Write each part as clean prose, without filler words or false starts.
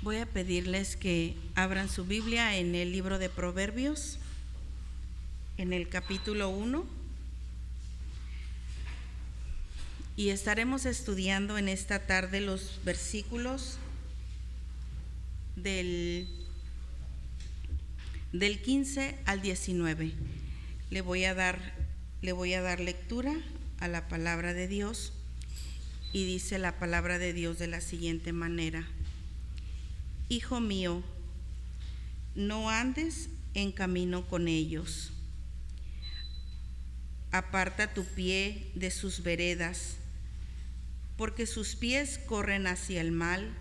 Voy a pedirles que abran su Biblia en el libro de Proverbios, en el capítulo 1, y estaremos estudiando en esta tarde los versículos del 15 al 19. Le voy a dar lectura a la palabra de Dios, y dice la palabra de Dios de la siguiente manera: Hijo mío, no andes en camino con ellos. Aparta tu pie de sus veredas, porque sus pies corren hacia el mal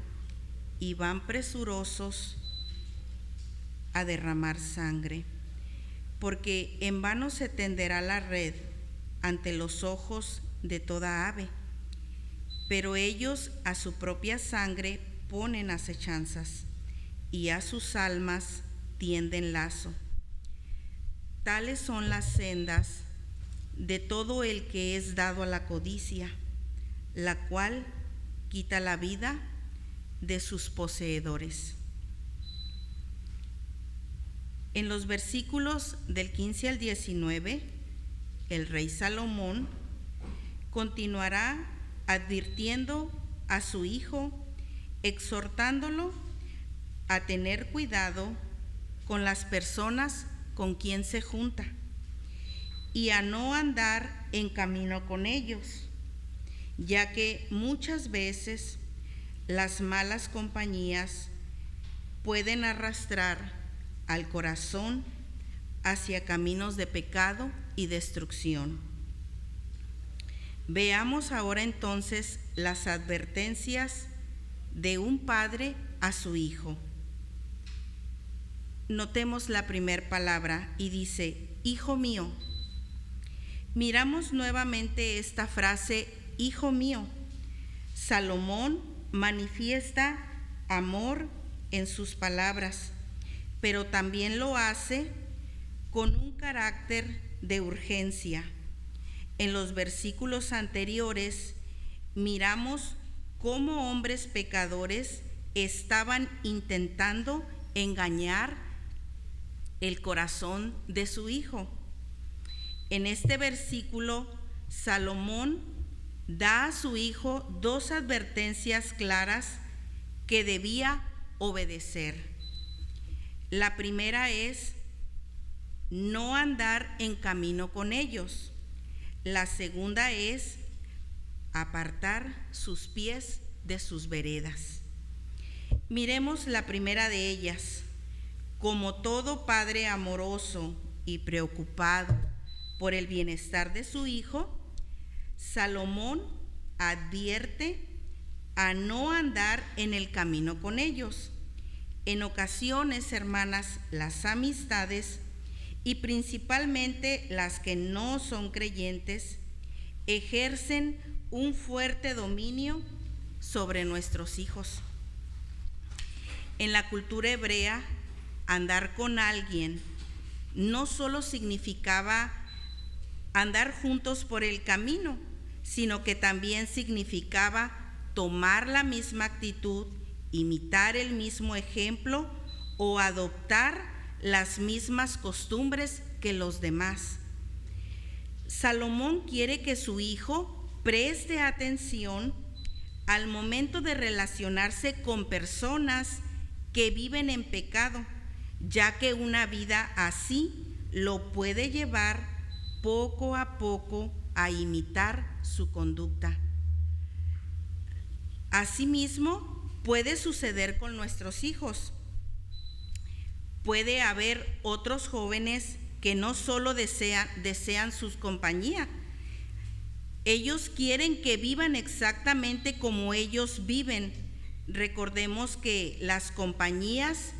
y van presurosos a derramar sangre. Porque en vano se tenderá la red ante los ojos de toda ave, pero ellos a su propia sangre ponen acechanzas, y a sus almas tienden lazo. Tales son las sendas de todo el que es dado a la codicia, la cual quita la vida de sus poseedores. En los versículos del 15 al 19, el rey Salomón continuará advirtiendo a su hijo, exhortándolo a tener cuidado con las personas con quien se junta y a no andar en camino con ellos, ya que muchas veces las malas compañías pueden arrastrar al corazón hacia caminos de pecado y destrucción. Veamos ahora entonces las advertencias de un padre a su hijo. Notemos la primera palabra y dice: hijo mío. Miramos nuevamente esta frase, hijo mío. Salomón manifiesta amor en sus palabras, pero también lo hace con un carácter de urgencia. En los versículos anteriores miramos cómo hombres pecadores estaban intentando engañar el corazón de su hijo. En este versículo, Salomón da a su hijo dos advertencias claras que debía obedecer. La primera es no andar en camino con ellos. La segunda es apartar sus pies de sus veredas. Miremos la primera de ellas. Como todo padre amoroso y preocupado por el bienestar de su hijo, Salomón advierte a no andar en el camino con ellos. En ocasiones, hermanas, las amistades, y principalmente las que no son creyentes, ejercen un fuerte dominio sobre nuestros hijos. En la cultura hebrea, andar con alguien no solo significaba andar juntos por el camino, sino que también significaba tomar la misma actitud, imitar el mismo ejemplo o adoptar las mismas costumbres que los demás. Salomón quiere que su hijo preste atención al momento de relacionarse con personas que viven en pecado, ya que una vida así lo puede llevar poco a poco a imitar su conducta. Asimismo, puede suceder con nuestros hijos. Puede haber otros jóvenes que no solo desean su compañía. Ellos quieren que vivan exactamente como ellos viven. Recordemos que las compañías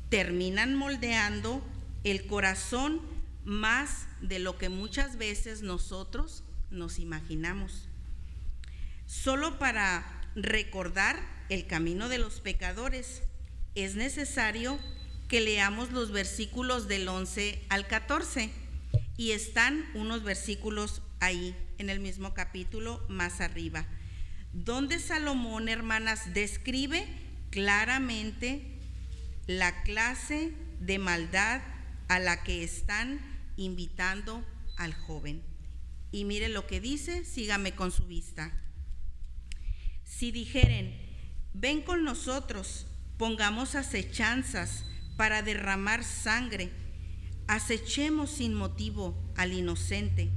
terminan moldeando el corazón más de lo que muchas veces nosotros nos imaginamos. Solo para recordar el camino de los pecadores es necesario que leamos los versículos del 11 al 14, y están unos versículos ahí en el mismo capítulo más arriba, donde Salomón, hermanas, describe claramente la clase de maldad a la que están invitando al joven. Y mire lo que dice, sígame con su vista. Si dijeren, ven con nosotros, pongamos acechanzas para derramar sangre, acechemos sin motivo al inocente,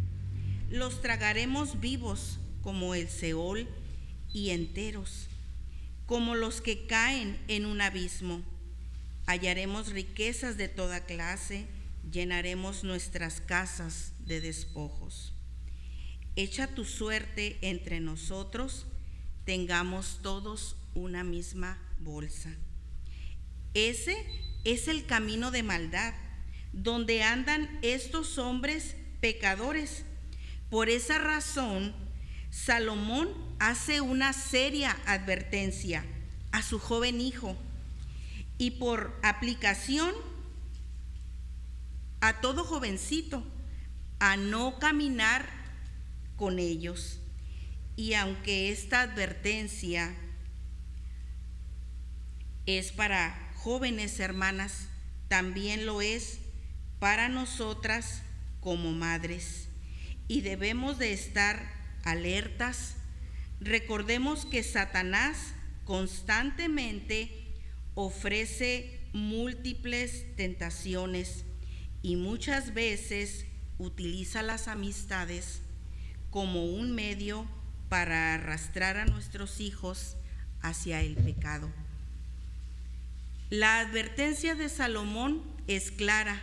los tragaremos vivos como el Seol y enteros, como los que caen en un abismo. Hallaremos riquezas de toda clase, llenaremos nuestras casas de despojos. Echa tu suerte entre nosotros, tengamos todos una misma bolsa. Ese es el camino de maldad, donde andan estos hombres pecadores. Por esa razón, Salomón hace una seria advertencia a su joven hijo y por aplicación a todo jovencito a no caminar con ellos. Y aunque esta advertencia es para jóvenes hermanas, también lo es para nosotras como madres. Y debemos de estar alertas. Recordemos que Satanás constantemente ofrece múltiples tentaciones y muchas veces utiliza las amistades como un medio para arrastrar a nuestros hijos hacia el pecado. La advertencia de Salomón es clara.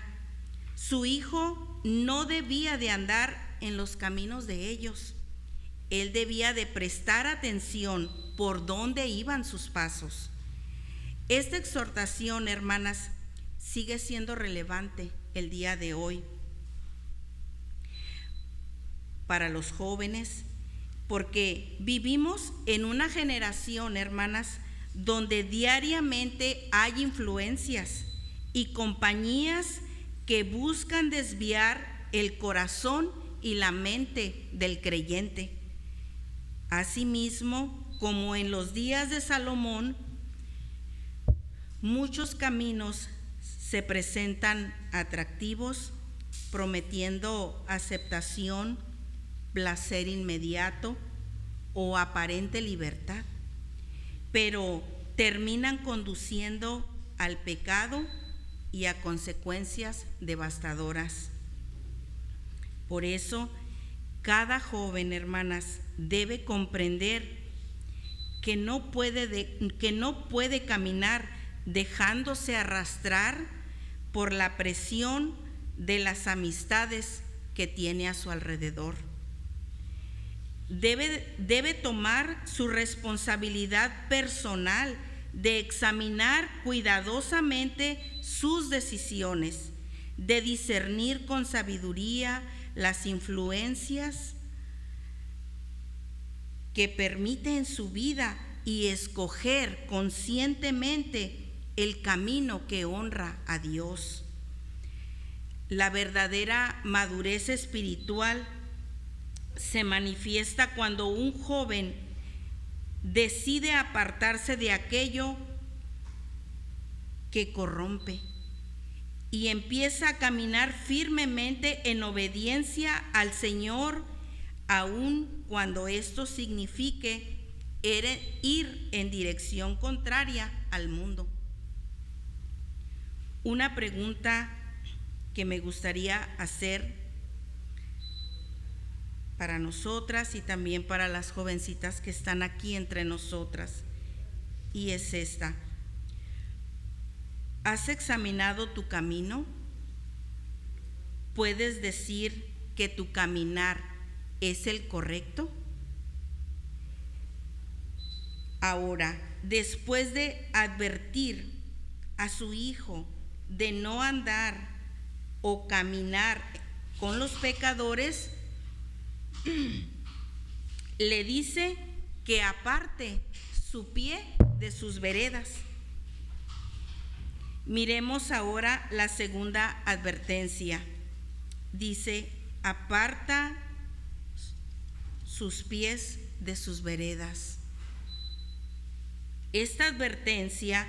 Su hijo no debía de andar en los caminos de ellos. Él debía de prestar atención por dónde iban sus pasos. Esta exhortación, hermanas, sigue siendo relevante el día de hoy para los jóvenes, porque vivimos en una generación, hermanas, donde diariamente hay influencias y compañías que buscan desviar el corazón y la mente del creyente. Asimismo, como en los días de Salomón, muchos caminos se presentan atractivos, prometiendo aceptación, placer inmediato o aparente libertad, pero terminan conduciendo al pecado y a consecuencias devastadoras. Por eso, cada joven, hermanas, debe comprender que no puede caminar dejándose arrastrar por la presión de las amistades que tiene a su alrededor. Debe tomar su responsabilidad personal de examinar cuidadosamente sus decisiones, de discernir con sabiduría las influencias que permite en su vida y escoger conscientemente el camino que honra a Dios. La verdadera madurez espiritual se manifiesta cuando un joven decide apartarse de aquello que corrompe y empieza a caminar firmemente en obediencia al Señor, aun cuando esto signifique ir en dirección contraria al mundo. Una pregunta que me gustaría hacer para nosotras y también para las jovencitas que están aquí entre nosotras, y es esta: ¿has examinado tu camino? ¿Puedes decir que tu caminar es el correcto? Ahora, después de advertir a su hijo de no andar o caminar con los pecadores, le dice que aparte su pie de sus veredas. Miremos ahora la segunda advertencia. Dice: aparta sus pies de sus veredas. Esta advertencia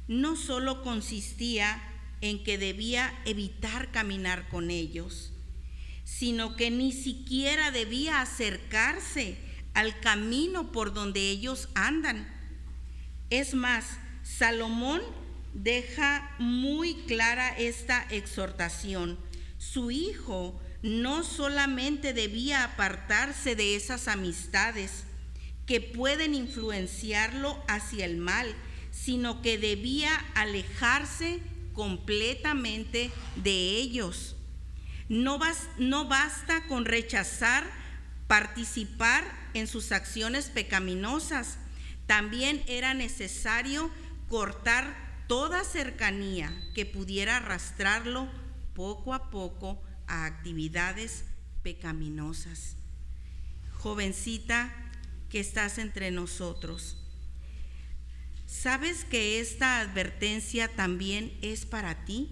no solo consistía en que debía evitar caminar con ellos, sino que ni siquiera debía acercarse al camino por donde ellos andan. Es más, Salomón deja muy clara esta exhortación. Su hijo no solamente debía apartarse de esas amistades que pueden influenciarlo hacia el mal, sino que debía alejarse completamente de ellos. No basta con rechazar participar en sus acciones pecaminosas. También era necesario cortar toda cercanía que pudiera arrastrarlo poco a poco a actividades pecaminosas. Jovencita que estás entre nosotros, ¿sabes que esta advertencia también es para ti?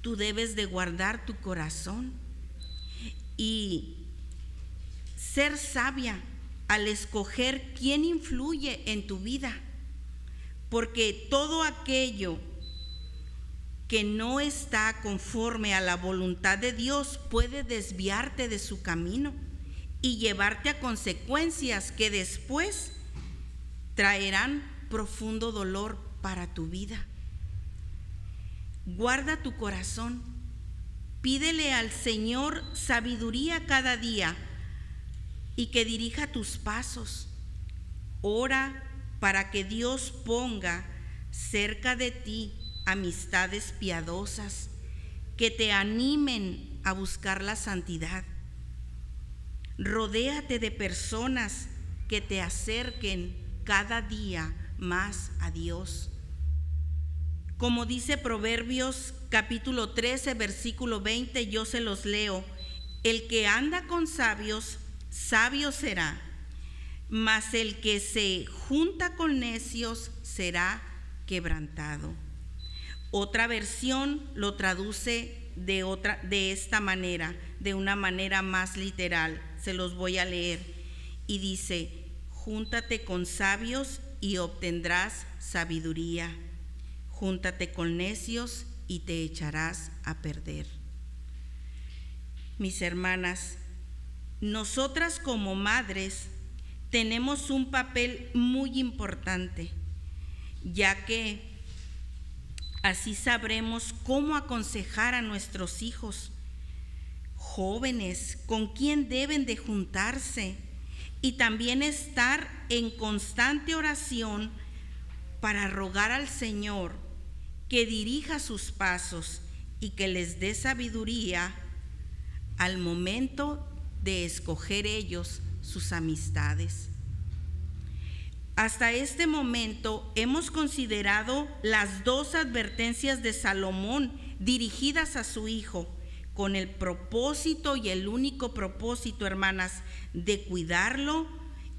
Tú debes de guardar tu corazón y ser sabia al escoger quién influye en tu vida, porque todo aquello que no está conforme a la voluntad de Dios puede desviarte de su camino y llevarte a consecuencias que después traerán profundo dolor para tu vida. Guarda tu corazón, pídele al Señor sabiduría cada día y que dirija tus pasos. Ora para que Dios ponga cerca de ti amistades piadosas que te animen a buscar la santidad. Rodéate de personas que te acerquen cada día más a Dios. Como dice Proverbios capítulo 13, versículo 20, yo se los leo: el que anda con sabios, sabio será, mas el que se junta con necios será quebrantado. Otra versión lo traduce de esta manera, de una manera más literal. Se los voy a leer y dice: júntate con sabios y obtendrás sabiduría. Júntate con necios y te echarás a perder. Mis hermanas, nosotras como madres tenemos un papel muy importante, ya que así sabremos cómo aconsejar a nuestros hijos jóvenes, con quién deben de juntarse, y también estar en constante oración para rogar al Señor que dirija sus pasos y que les dé sabiduría al momento de escoger ellos sus amistades. Hasta este momento hemos considerado las dos advertencias de Salomón dirigidas a su hijo, con el propósito y el único propósito, hermanas, de cuidarlo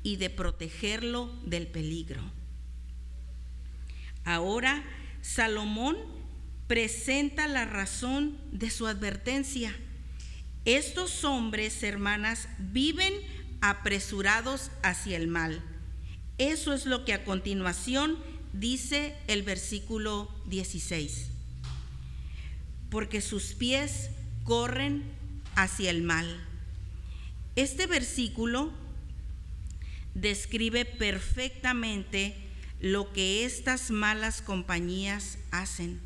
y de protegerlo del peligro. Ahora, Salomón presenta la razón de su advertencia. Estos hombres, hermanas, viven apresurados hacia el mal. Eso es lo que a continuación dice el versículo 16. Porque sus pies corren hacia el mal. Este versículo describe perfectamente lo que estas malas compañías hacen.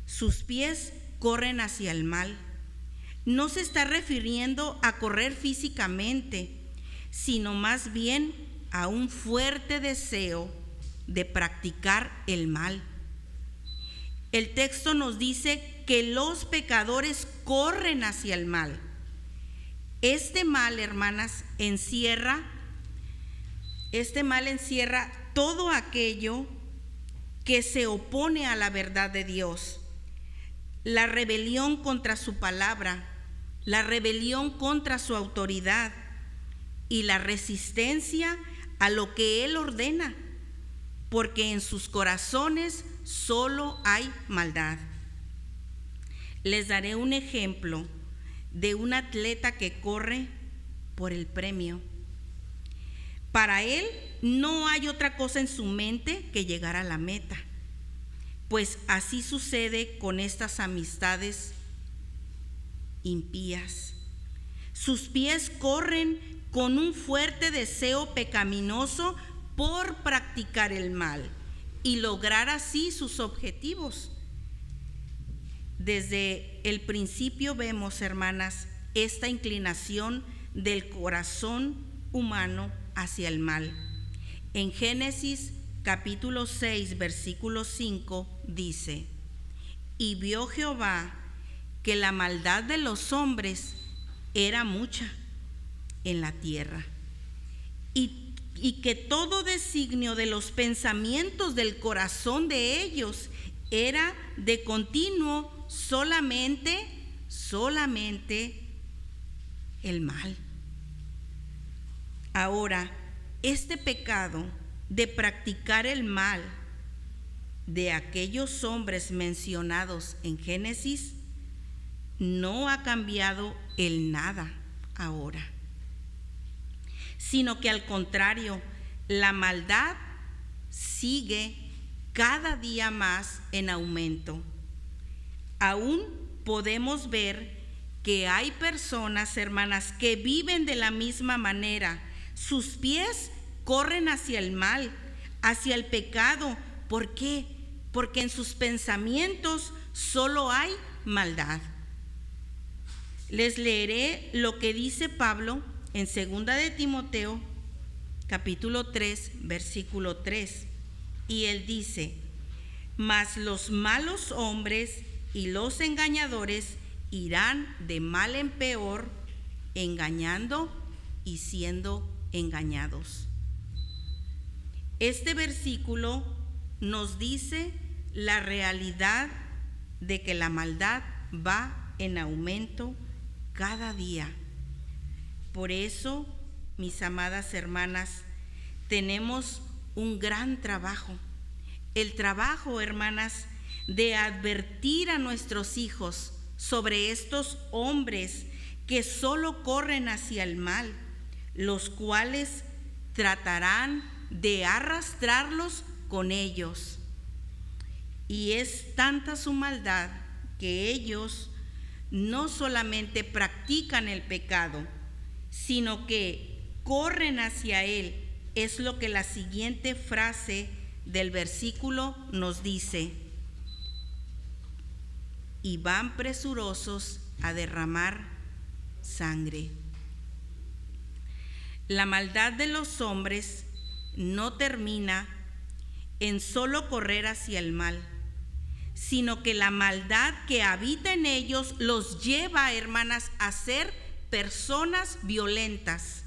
Sus pies corren hacia el mal. No se está refiriendo a correr físicamente, sino más bien a un fuerte deseo de practicar el mal. El texto nos dice que los pecadores corren hacia el mal. Este mal, hermanas, encierra todo aquello que se opone a la verdad de Dios, la rebelión contra su palabra, la rebelión contra su autoridad y la resistencia a lo que Él ordena, porque en sus corazones solo hay maldad. Les daré un ejemplo de un atleta que corre por el premio. Para él no hay otra cosa en su mente que llegar a la meta, pues así sucede con estas amistades impías. Sus pies corren con un fuerte deseo pecaminoso por practicar el mal y lograr así sus objetivos. Desde el principio vemos, hermanas, esta inclinación del corazón humano hacia el mal. En Génesis capítulo 6, versículo 5 dice: y vio Jehová que la maldad de los hombres era mucha en la tierra, y que todo designio de los pensamientos del corazón de ellos era de continuo solamente el mal. Ahora, este pecado de practicar el mal de aquellos hombres mencionados en Génesis no ha cambiado el nada ahora, sino que al contrario, la maldad sigue cada día más en aumento. Aún podemos ver que hay personas, hermanas, que viven de la misma manera. Sus pies corren hacia el mal, hacia el pecado. ¿Por qué? Porque en sus pensamientos solo hay maldad. Les leeré lo que dice Pablo en 2 de Timoteo, capítulo 3, versículo 3. Y él dice: mas los malos hombres y los engañadores irán de mal en peor, engañando y siendo engañados. Este versículo nos dice la realidad de que la maldad va en aumento cada día. Por eso, mis amadas hermanas, tenemos un gran trabajo. El trabajo, hermanas, de advertir a nuestros hijos sobre estos hombres que solo corren hacia el mal, los cuales tratarán de arrastrarlos con ellos. Y es tanta su maldad que ellos no solamente practican el pecado, sino que corren hacia él. Es lo que la siguiente frase del versículo nos dice: y van presurosos a derramar sangre. La maldad de los hombres no termina en solo correr hacia el mal, sino que la maldad que habita en ellos los lleva, hermanas, a ser personas violentas.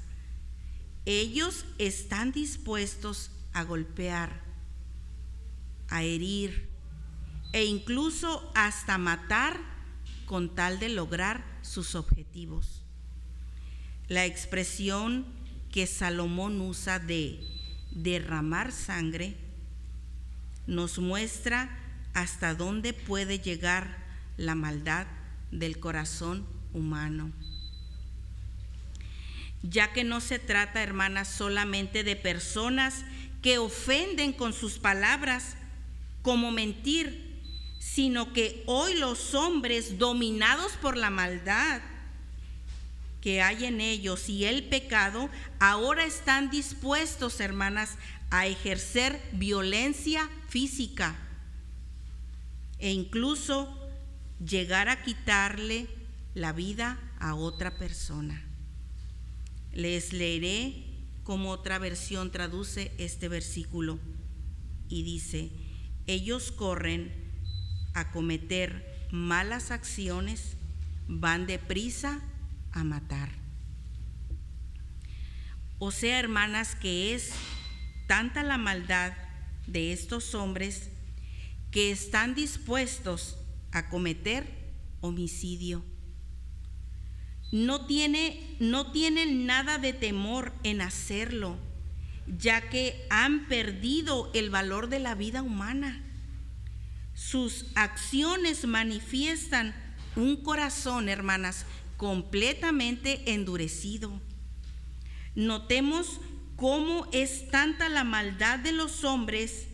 Ellos están dispuestos a golpear, a herir e incluso hasta matar con tal de lograr sus objetivos. La expresión que Salomón usa de derramar sangre nos muestra hasta dónde puede llegar la maldad del corazón humano. Ya que no se trata, hermanas, solamente de personas que ofenden con sus palabras, como mentir, sino que hoy los hombres dominados por la maldad que hay en ellos y el pecado, ahora están dispuestos, hermanas, a ejercer violencia física e incluso llegar a quitarle la vida a otra persona. Les leeré cómo otra versión traduce este versículo y dice: ellos corren a cometer malas acciones, van deprisa a matar. O sea, hermanas, que es tanta la maldad de estos hombres que están dispuestos a cometer homicidio. No tienen nada de temor en hacerlo, ya que han perdido el valor de la vida humana. Sus acciones manifiestan un corazón, hermanas, completamente endurecido. Notemos cómo es tanta la maldad de los hombres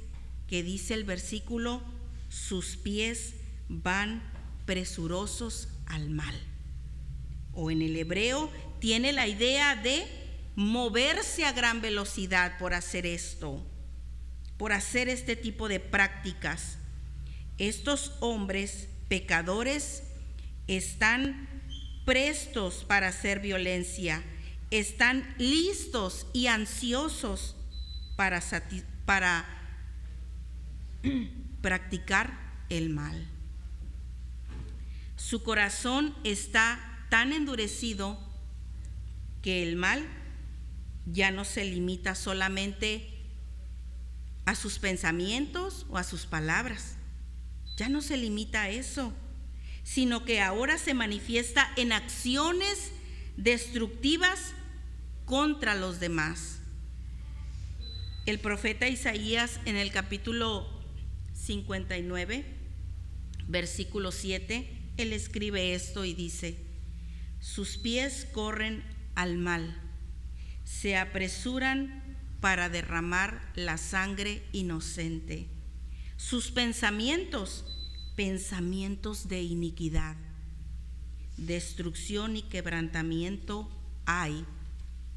que dice el versículo, sus pies van presurosos al mal. O en el hebreo tiene la idea de moverse a gran velocidad por hacer esto, por hacer este tipo de prácticas. Estos hombres pecadores están prestos para hacer violencia, están listos y ansiosos para practicar el mal. Su corazón está tan endurecido que el mal ya no se limita solamente a sus pensamientos o a sus palabras. Ya no se limita a eso, sino que ahora se manifiesta en acciones destructivas contra los demás. El profeta Isaías en el capítulo 59, versículo 7, él escribe esto y dice: sus pies corren al mal, se apresuran para derramar la sangre inocente. Sus pensamientos de iniquidad, destrucción y quebrantamiento hay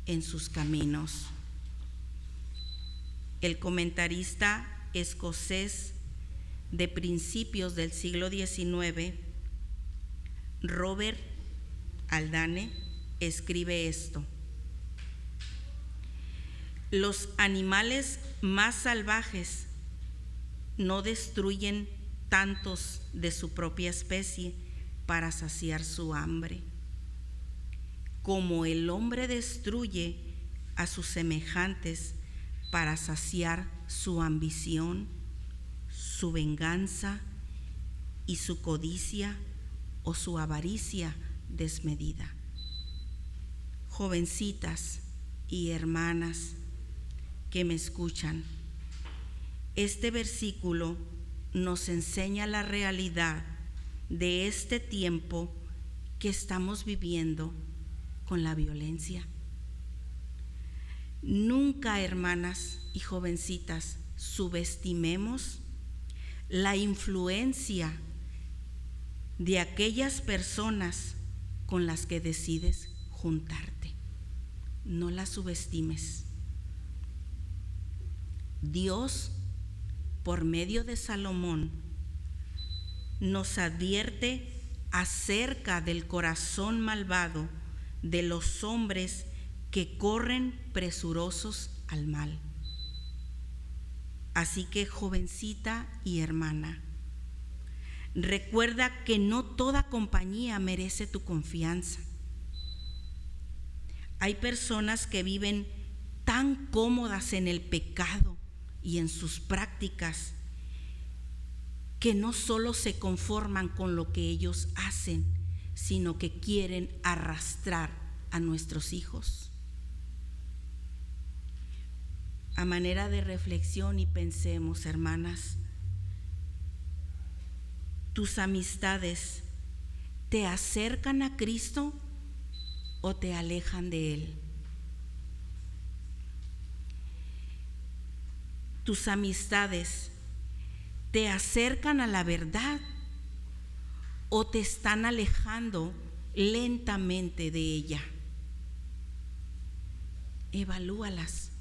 en sus caminos. El comentarista escocés de principios del siglo XIX, Robert Haldane, escribe esto: los animales más salvajes no destruyen tantos de su propia especie para saciar su hambre, como el hombre destruye a sus semejantes para saciar su ambición, su venganza y su codicia o su avaricia desmedida. Jovencitas y hermanas que me escuchan, este versículo nos enseña la realidad de este tiempo que estamos viviendo con la violencia. Nunca, hermanas y jovencitas, subestimemos la influencia de aquellas personas con las que decides juntarte. No las subestimes. Dios, por medio de Salomón, nos advierte acerca del corazón malvado de los hombres que corren presurosos al mal. Así que, jovencita y hermana, recuerda que no toda compañía merece tu confianza. Hay personas que viven tan cómodas en el pecado y en sus prácticas que no solo se conforman con lo que ellos hacen, sino que quieren arrastrar a nuestros hijos. A manera de reflexión y pensemos, hermanas, ¿tus amistades te acercan a Cristo o te alejan de Él? ¿Tus amistades te acercan a la verdad o te están alejando lentamente de ella? Evalúalas.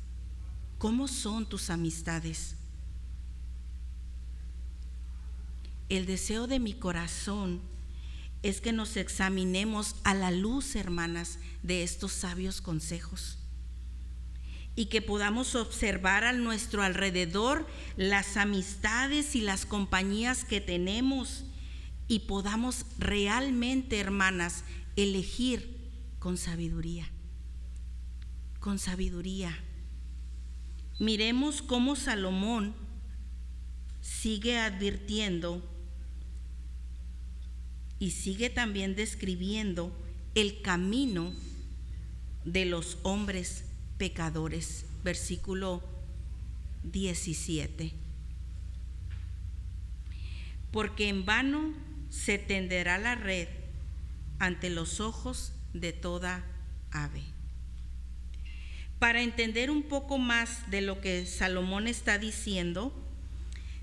¿Cómo son tus amistades? El deseo de mi corazón es que nos examinemos a la luz, hermanas, de estos sabios consejos, y que podamos observar a nuestro alrededor las amistades y las compañías que tenemos, y podamos realmente, hermanas, elegir con sabiduría. Con sabiduría. Miremos cómo Salomón sigue advirtiendo y sigue también describiendo el camino de los hombres pecadores. Versículo 17. Porque en vano se tenderá la red ante los ojos de toda ave, Para entender un poco más de lo que Salomón está diciendo,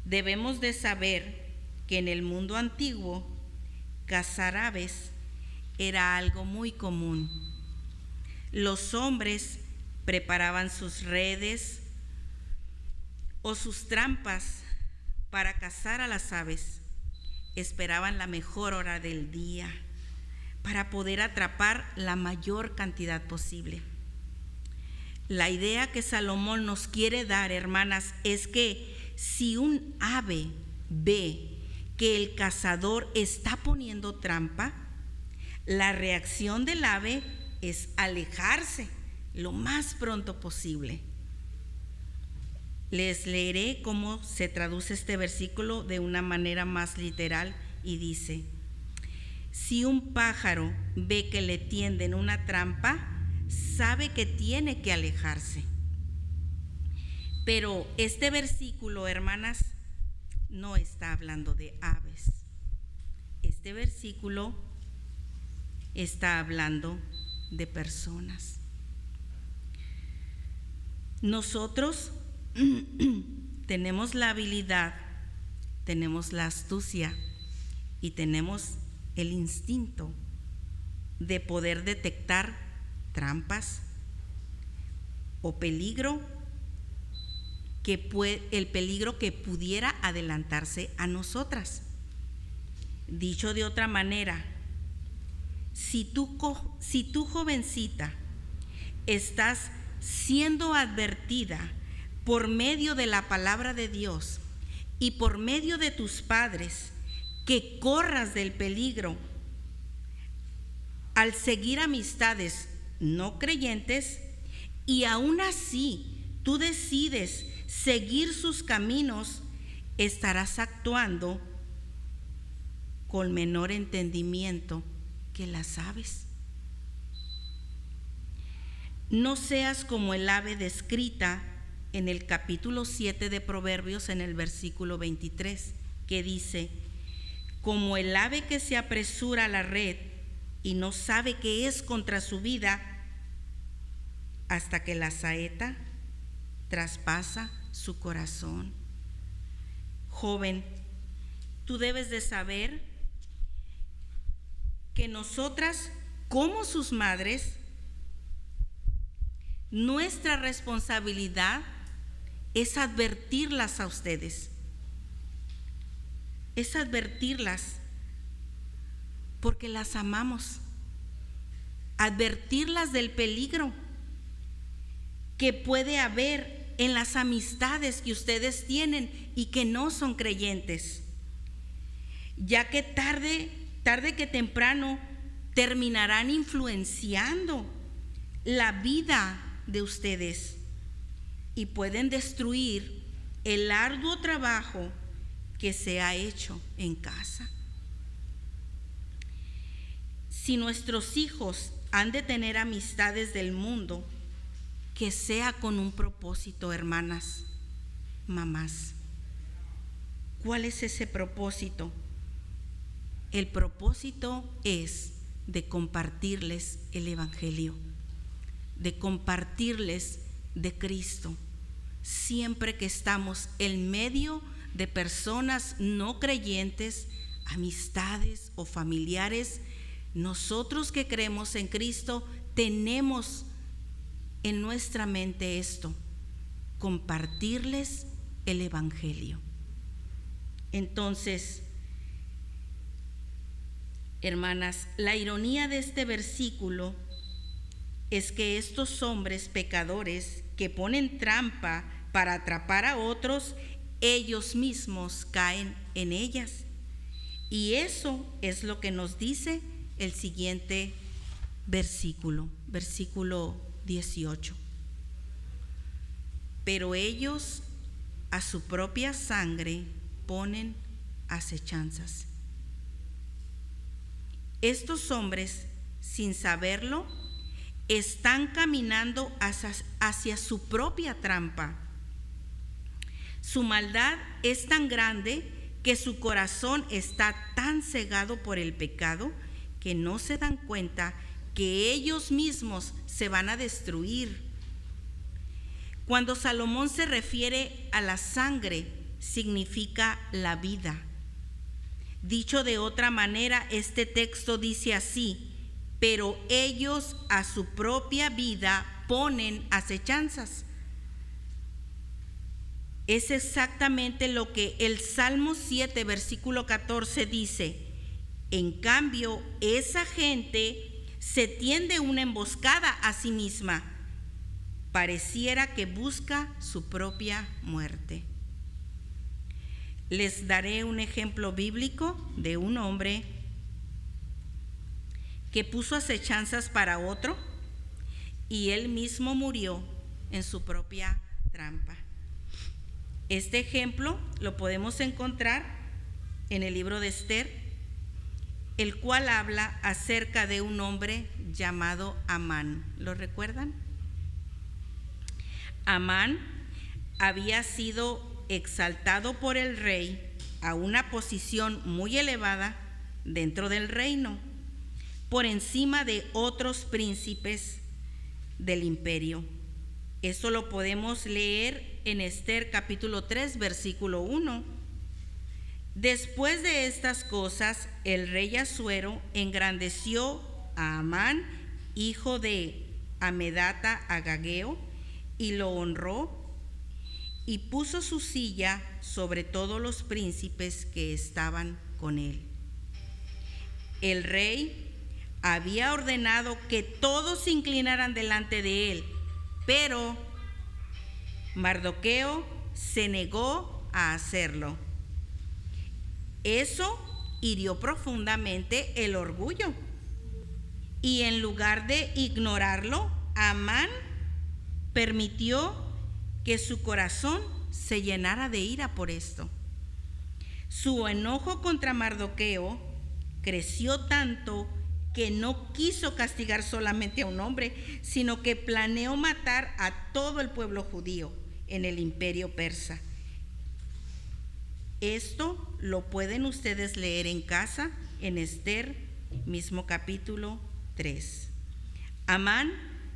debemos de saber que en el mundo antiguo cazar aves era algo muy común. Los hombres preparaban sus redes o sus trampas para cazar a las aves. Esperaban la mejor hora del día para poder atrapar la mayor cantidad posible. La idea que Salomón nos quiere dar, hermanas, es que si un ave ve que el cazador está poniendo trampa, la reacción del ave es alejarse lo más pronto posible. Les leeré cómo se traduce este versículo de una manera más literal y dice: si un pájaro ve que le tienden una trampa, sabe que tiene que alejarse. Pero este versículo, hermanas, no está hablando de aves. Este versículo está hablando de personas. Nosotros tenemos la habilidad, tenemos la astucia y tenemos el instinto de poder detectar trampas o peligro el peligro que pudiera adelantarse a nosotras. Dicho de otra manera, si tú jovencita estás siendo advertida por medio de la palabra de Dios y por medio de tus padres que corras del peligro al seguir amistades no creyentes, y aún así tú decides seguir sus caminos, estarás actuando con menor entendimiento que las aves. No seas como el ave descrita en el capítulo 7 de Proverbios, en el versículo 23, que dice: como el ave que se apresura a la red y no sabe que es contra su vida hasta que la saeta traspasa su corazón. Joven, tú debes de saber que nosotras, como sus madres, nuestra responsabilidad es advertirlas a ustedes. Es advertirlas porque las amamos. Advertirlas del peligro que puede haber en las amistades que ustedes tienen y que no son creyentes, ya que tarde que temprano terminarán influenciando la vida de ustedes y pueden destruir el arduo trabajo que se ha hecho en casa. Si nuestros hijos han de tener amistades del mundo, que sea con un propósito, hermanas, mamás. ¿Cuál es ese propósito? El propósito es de compartirles el Evangelio, de compartirles de Cristo. Siempre que estamos en medio de personas no creyentes, amistades o familiares, nosotros que creemos en Cristo tenemos en nuestra mente esto: compartirles el Evangelio. Entonces, hermanas, la ironía de este versículo es que estos hombres pecadores que ponen trampa para atrapar a otros, ellos mismos caen en ellas. Y eso es lo que nos dice el siguiente versículo, versículo 18. Pero ellos a su propia sangre ponen acechanzas. Estos hombres, sin saberlo, están caminando hacia su propia trampa. Su maldad es tan grande que su corazón está tan cegado por el pecado que no se dan cuenta que ellos mismos se van a destruir Cuando Salomón se refiere a la sangre, significa la vida. Dicho de otra manera, este texto dice así: pero ellos a su propia vida ponen acechanzas. Es exactamente lo que el Salmo 7, versículo 14 dice: en cambio, esa gente se tiende una emboscada a sí misma, pareciera que busca su propia muerte. Les daré un ejemplo bíblico de un hombre que puso acechanzas para otro y él mismo murió en su propia trampa. Este ejemplo lo podemos encontrar en el libro de Esther, el cual habla acerca de un hombre llamado Amán. ¿Lo recuerdan? Amán había sido exaltado por el rey a una posición muy elevada dentro del reino, por encima de otros príncipes del imperio. Eso lo podemos leer en Esther capítulo 3, versículo 1. Después de estas cosas, el rey Asuero engrandeció a Amán, hijo de Amedata Agageo, y lo honró y puso su silla sobre todos los príncipes que estaban con él. El rey había ordenado que todos se inclinaran delante de él, pero Mardoqueo se negó a hacerlo. Eso hirió profundamente el orgullo, y en lugar de ignorarlo, Amán permitió que su corazón se llenara de ira por esto. Su enojo contra Mardoqueo creció tanto que no quiso castigar solamente a un hombre, sino que planeó matar a todo el pueblo judío en el imperio persa. Esto lo pueden ustedes leer en casa, en Esther, mismo capítulo 3. Amán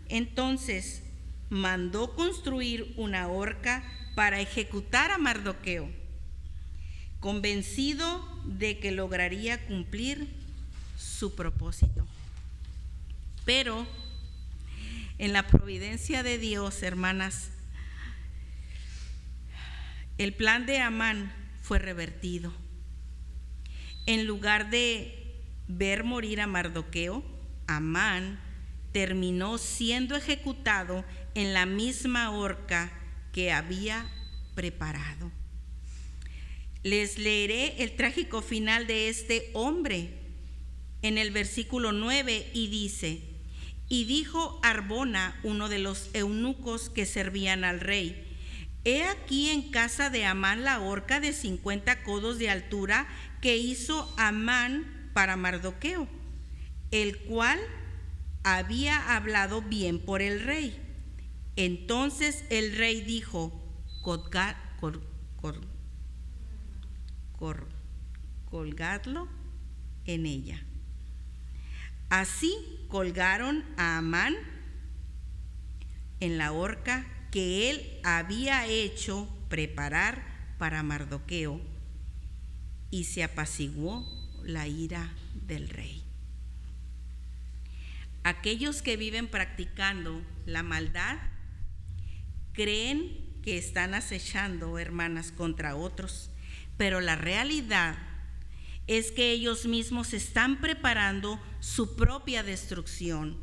entonces mandó construir una horca para ejecutar a Mardoqueo, convencido de que lograría cumplir su propósito. Pero en la providencia de Dios, hermanas, el plan de Amán fue revertido. En lugar de ver morir a Mardoqueo, Amán terminó siendo ejecutado en la misma horca que había preparado. Les leeré el trágico final de este hombre en el versículo 9, y dice: y dijo Arbona, uno de los eunucos que servían al rey: he aquí en casa de Amán la horca de 50 codos de altura que hizo Amán para Mardoqueo, el cual había hablado bien por el rey. Entonces el rey dijo: colgadlo en ella. Así colgaron a Amán en la horca que él había hecho preparar para Mardoqueo, y se apaciguó la ira del rey. Aquellos que viven practicando la maldad creen que están acechando, hermanas, contra otros, pero la realidad es que ellos mismos están preparando su propia destrucción,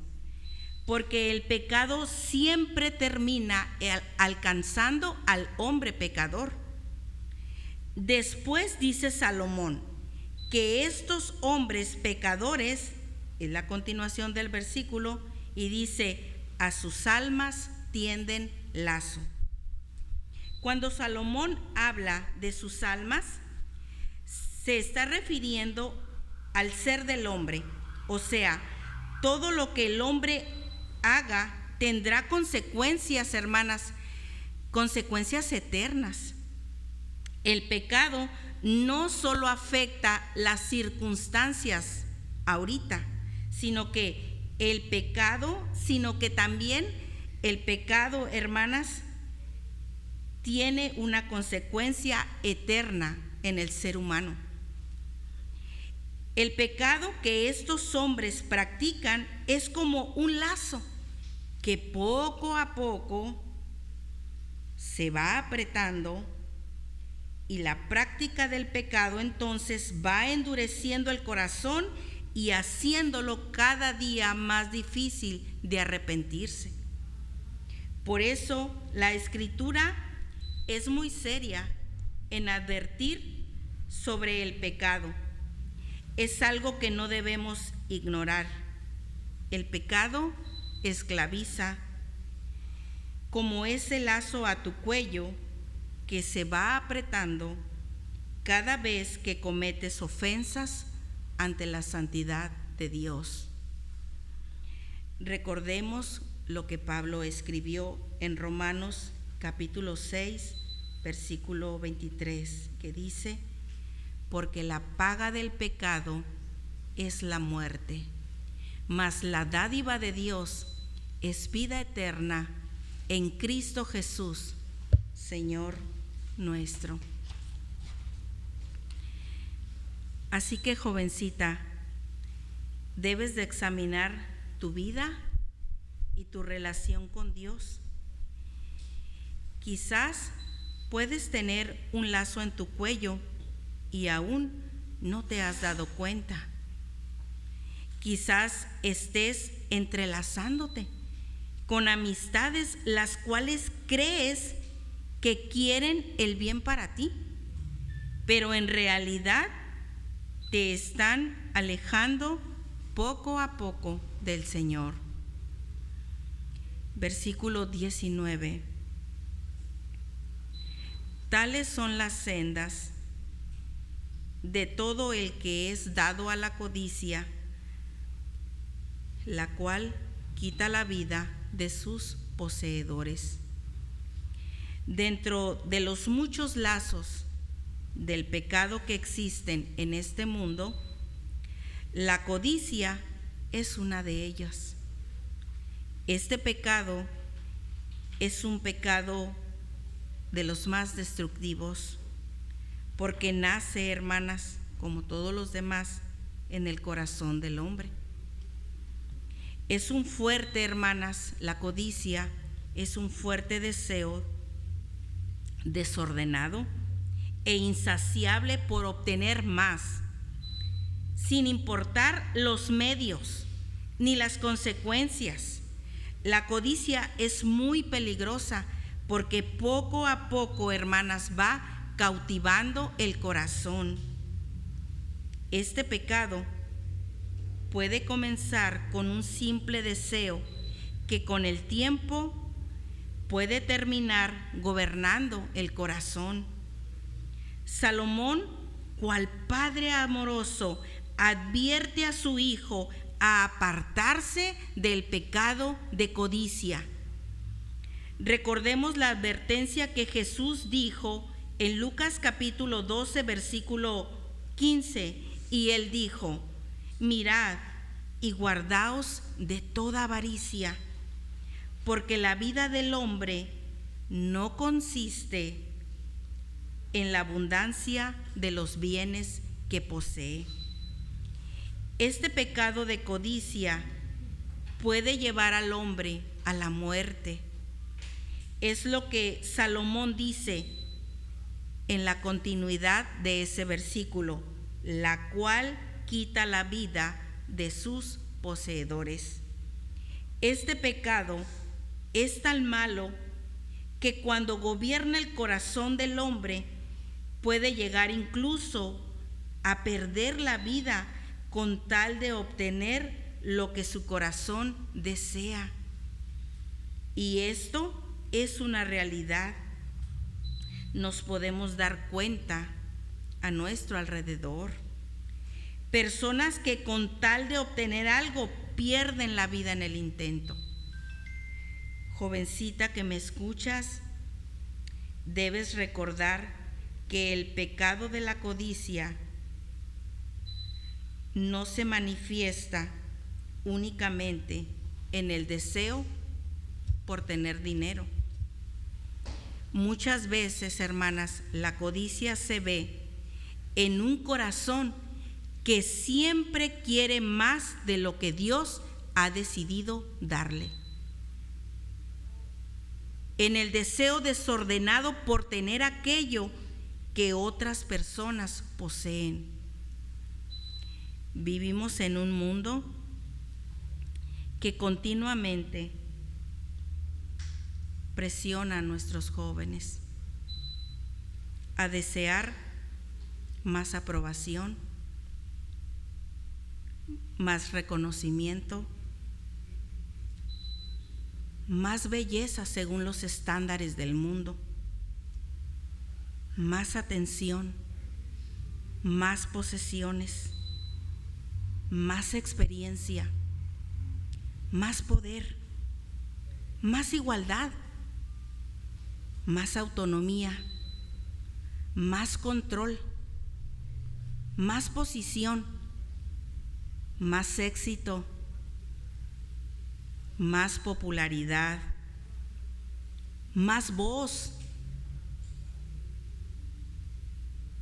porque el pecado siempre termina alcanzando al hombre pecador. Después dice Salomón que estos hombres pecadores, es la continuación del versículo, y dice: a sus almas tienden lazo. Cuando Salomón habla de sus almas, se está refiriendo al ser del hombre, o sea, todo lo que el hombre haga tendrá consecuencias, hermanas, consecuencias eternas. El pecado no solo afecta las circunstancias ahorita, sino que también el pecado, hermanas, tiene una consecuencia eterna en el ser humano. El pecado que estos hombres practican es como un lazo que poco a poco se va apretando, y la práctica del pecado entonces va endureciendo el corazón y haciéndolo cada día más difícil de arrepentirse. Por eso la Escritura es muy seria en advertir sobre el pecado. Es algo que no debemos ignorar. El pecado esclaviza, como ese lazo a tu cuello que se va apretando cada vez que cometes ofensas ante la santidad de Dios. Recordemos lo que Pablo escribió en Romanos capítulo 6, versículo 23, que dice: porque la paga del pecado es la muerte, mas la dádiva de Dios es vida eterna en Cristo Jesús, Señor nuestro. Así que, jovencita, debes de examinar tu vida y tu relación con Dios. Quizás puedes tener un lazo en tu cuello y aún no te has dado cuenta. Quizás estés entrelazándote con amistades las cuales crees que quieren el bien para ti, pero en realidad te están alejando poco a poco del Señor. Versículo 19. Tales son las sendas de todo el que es dado a la codicia, la cual quita la vida de sus poseedores. Dentro de los muchos lazos del pecado que existen en este mundo, la codicia es una de ellas. Este pecado es un pecado de los más destructivos, porque nace, hermanas, como todos los demás, en el corazón del hombre. Es un fuerte, hermanas, la codicia es un fuerte deseo desordenado e insaciable por obtener más, sin importar los medios ni las consecuencias. La codicia es muy peligrosa porque poco a poco, hermanas, va cautivando el corazón. Este pecado puede comenzar con un simple deseo que con el tiempo puede terminar gobernando el corazón. Salomón, cual padre amoroso, advierte a su hijo a apartarse del pecado de codicia. Recordemos la advertencia que Jesús dijo en Lucas capítulo 12, versículo 15, y él dijo: mirad y guardaos de toda avaricia, porque la vida del hombre no consiste en la abundancia de los bienes que posee. Este pecado de codicia puede llevar al hombre a la muerte. Es lo que Salomón dice en la continuidad de ese versículo, la cual quita la vida de sus poseedores. Este pecado es tan malo que cuando gobierna el corazón del hombre puede llegar incluso a perder la vida con tal de obtener lo que su corazón desea. Y esto es una realidad. Nos podemos dar cuenta a nuestro alrededor. Personas que con tal de obtener algo pierden la vida en el intento. Jovencita que me escuchas, debes recordar que el pecado de la codicia no se manifiesta únicamente en el deseo por tener dinero. Muchas veces, hermanas, la codicia se ve en un corazón que siempre quiere más de lo que Dios ha decidido darle. En el deseo desordenado por tener aquello que otras personas poseen. Vivimos en un mundo que continuamente presiona a nuestros jóvenes a desear más aprobación, más reconocimiento, más belleza según los estándares del mundo, más atención, más posesiones, más experiencia, más poder, más igualdad, más autonomía, más control, más posición, más éxito, más popularidad, más voz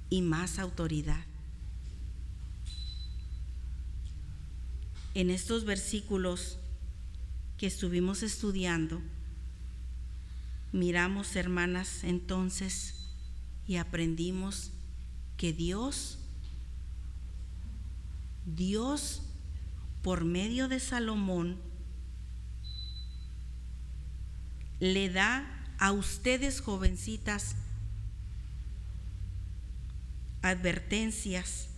y más autoridad. En estos versículos que estuvimos estudiando, miramos, hermanas, entonces, y aprendimos que Dios, por medio de Salomón, le da a ustedes, jovencitas, advertencias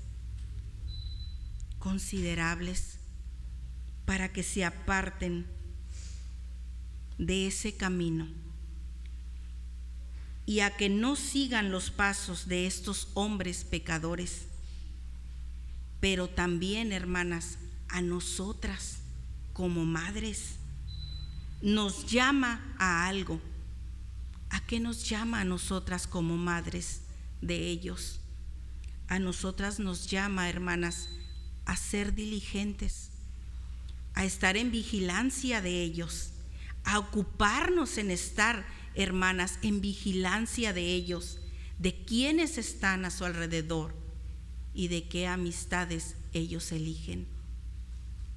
considerables para que se aparten de ese camino y a que no sigan los pasos de estos hombres pecadores. Pero también, hermanas, a nosotras como madres nos llama a algo. ¿A qué nos llama a nosotras como madres de ellos? A nosotras nos llama, hermanas, a ser diligentes, a estar en vigilancia de ellos, a ocuparnos en estar, hermanas, en vigilancia de ellos, de quienes están a su alrededor y de qué amistades ellos eligen.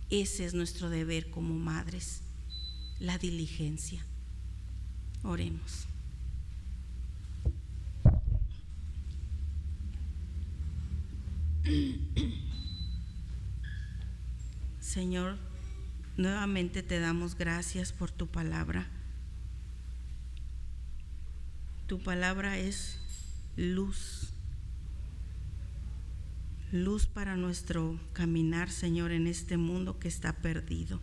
Ese es nuestro deber como madres, la diligencia. Oremos. Señor, nuevamente te damos gracias por tu palabra. Tu palabra es luz, luz para nuestro caminar, Señor, en este mundo que está perdido,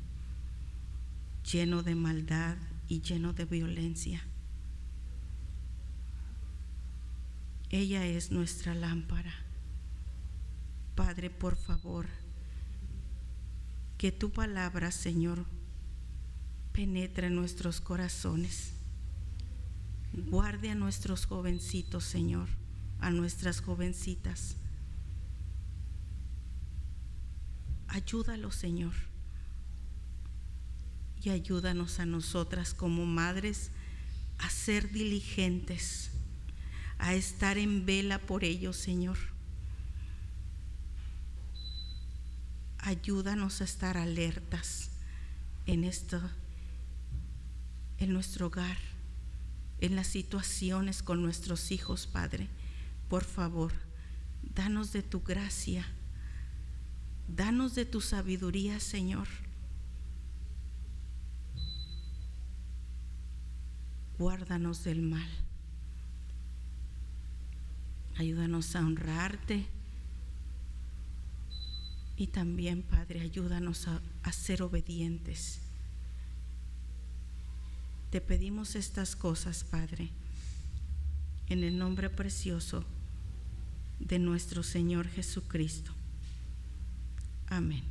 lleno de maldad y lleno de violencia. Ella es nuestra lámpara. Padre, por favor, que tu palabra, Señor, penetre en nuestros corazones. Guarde a nuestros jovencitos, Señor, a nuestras jovencitas. Ayúdalos, Señor, y ayúdanos a nosotras como madres a ser diligentes, a estar en vela por ellos, Señor. Ayúdanos a estar alertas en nuestro hogar, en las situaciones con nuestros hijos, Padre. Por favor, danos de tu gracia, danos de tu sabiduría, Señor. Guárdanos del mal. Ayúdanos a honrarte. Y también, Padre, ayúdanos a ser obedientes. Te pedimos estas cosas, Padre, en el nombre precioso de nuestro Señor Jesucristo. Amén.